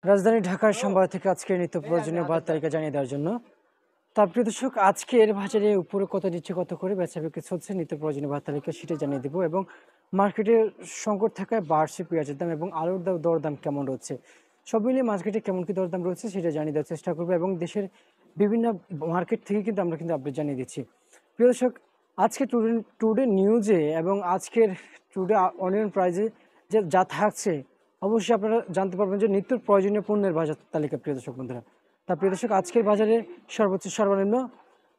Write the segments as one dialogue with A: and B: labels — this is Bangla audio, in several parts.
A: রাজধানী ঢাকার শ্যামবাজার থেকে আজকের নিত্য প্রয়োজনীয় বাজার তালিকা জানিয়ে দেওয়ার জন্য। তার প্রিয় দর্শক, আজকের বাজারে উপরে কত নিচে কত করে বেচাবিক্রি চলছে নিত্য প্রয়োজনীয় বাজার তালিকা সেটা জানিয়ে দেবো, এবং মার্কেটে সংকট থাকায় বাড়ছে পেঁয়াজের দাম এবং আলুর দরদাম কেমন রয়েছে, সব মিলিয়ে মার্কেটে কেমন কি দরদাম রয়েছে সেটা জানিয়ে দেওয়ার চেষ্টা করবো, এবং দেশের বিভিন্ন মার্কেট থেকে কিন্তু আমরা কিন্তু আপডেট জানিয়ে দিচ্ছি। প্রিয় দর্শক, আজকে টুডে টুডে নিউজে এবং আজকের টুডে অনিয়ন প্রাইজে যে যা থাকছে, অবশ্যই আপনারা জানতে পারবেন যে নিত্য প্রয়োজনীয় পণ্যের বাজার তালিকা। প্রিয় দর্শক বন্ধুরা, তা প্রিয় দর্শক, আজকের বাজারে সর্বোচ্চ সর্বনিম্ন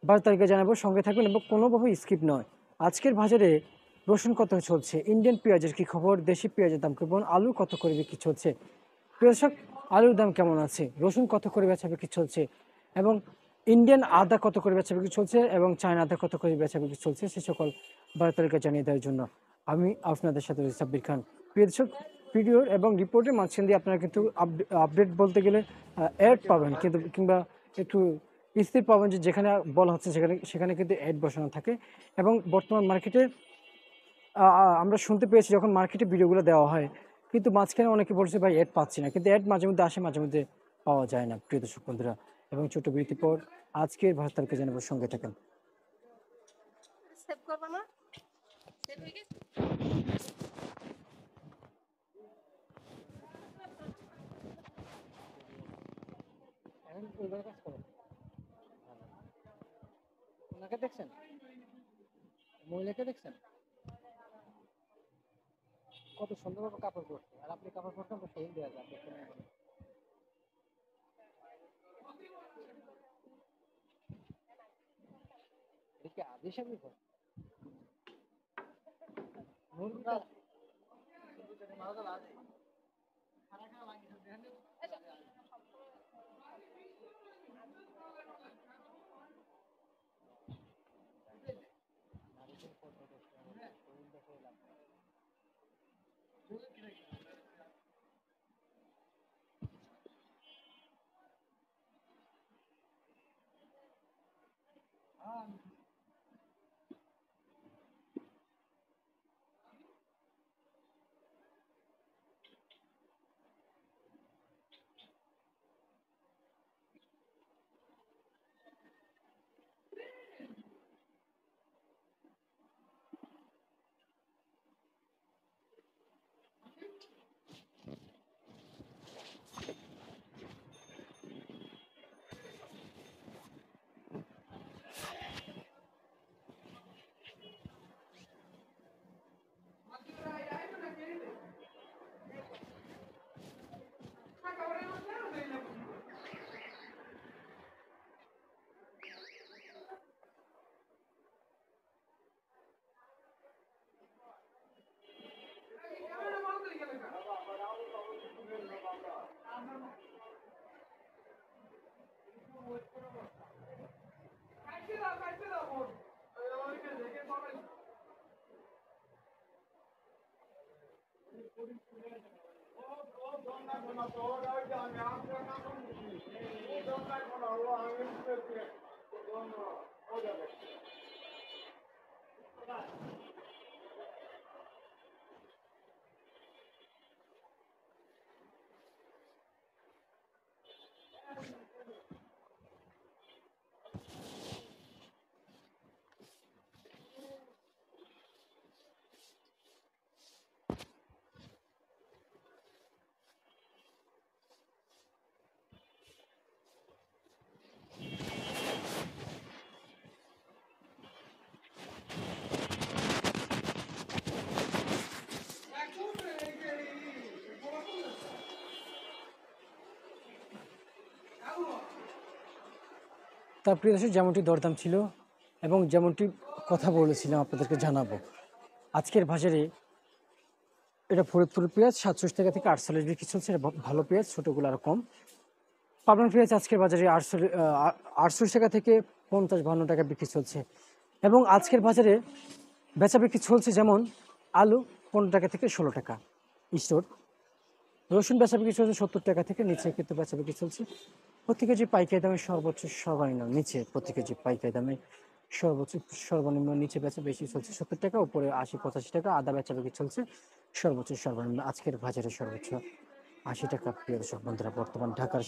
A: বাজার তালিকা জানাবো, সঙ্গে থাকবেন এবং কোনোভাবে স্কিপ নয়। আজকের বাজারে রসুন কত চলছে, ইন্ডিয়ান পেঁয়াজের কি খবর, দেশি পেঁয়াজের দাম কেমন, আলু কত করে বিক্রি চলছে, প্রিয় দর্শক আলুর দাম কেমন আছে, রসুন কত করে বেচা বিক্রি চলছে, এবং ইন্ডিয়ান আদা কত করে বেচা বিক্রি চলছে, এবং চায়না আদা কত করে বেচা বিক্রি চলছে, সে সকল বাজার তালিকা জানিয়ে দেওয়ার জন্য আমি আপনাদের সাথে সাব্বির খান। প্রিয় দর্শক, ভিডিওর এবং রিপোর্টের মাঝখান দিয়ে আপনারা কিন্তু আপডেট বলতে গেলে অ্যাড পাবেন, কিন্তু কিংবা একটু স্থির পাবেন যে যেখানে বলা হচ্ছে সেখানে সেখানে কিন্তু অ্যাড বসানো থাকে। এবং বর্তমান মার্কেটে আমরা শুনতে পেয়েছি যখন মার্কেটে ভিডিওগুলো দেওয়া হয়, কিন্তু মাঝখানে অনেকে বলছে ভাই অ্যাড পাচ্ছি না, কিন্তু অ্যাড মাঝে মধ্যে আসে, মাঝে মধ্যে পাওয়া যায় না। প্রিয় দর্শক বন্ধুরা, এবং ছোট বিরতির পর আজকের ভারত তালিকা জানাবার সঙ্গে থাকেন। ওনাকে দেখছেন, মহিলাকে দেখছেন কত সুন্দরভাবে কাপড় পরছে, আর আপনি কাপড় পরতে আমরা শরীর দেওয়া যায় এদিকে আদেশ আমি তার প্রিয় দর্শক, যেমনটি দরদাম ছিল এবং যেমনটি কথা বলেছিলাম আপনাদেরকে জানাবো, আজকের বাজারে এটা ফরিদপুর পেঁয়াজ 47 টাকা থেকে 48 বিক্রি চলছে, এটা ভালো পেঁয়াজ, ছোটোগুলো আরও কম। পাবনার পেঁয়াজ আজকের বাজারে 48 টাকা থেকে 50-52 টাকা বিক্রি চলছে, এবং আজকের বাজারে বেচা বিক্রি চলছে যেমন আলু 15 টাকা থেকে 16 টাকা স্টোর, রসুন বেচা বিক্রি চলছে 70 টাকা থেকে নিচে, কিন্তু বেচা বিক্রি চলছে প্রতি কেজি পাইকারি দামে সর্বোচ্চ সর্বনিম্ন নিচে, প্রতি কেজি পাইকারি দামে সর্বোচ্চ সর্বনিম্ন নিচে বেচা বেশি চলছে 70 টাকা, উপরে 80-85 টাকা। আদা বেচা বিক্রি চলছে সর্বোচ্চ সর্বনিম্ন আজকের বাজারে সর্বোচ্চ 80 টাকা। প্রিয় দর্শক বন্ধুরা, বর্তমান ঢাকার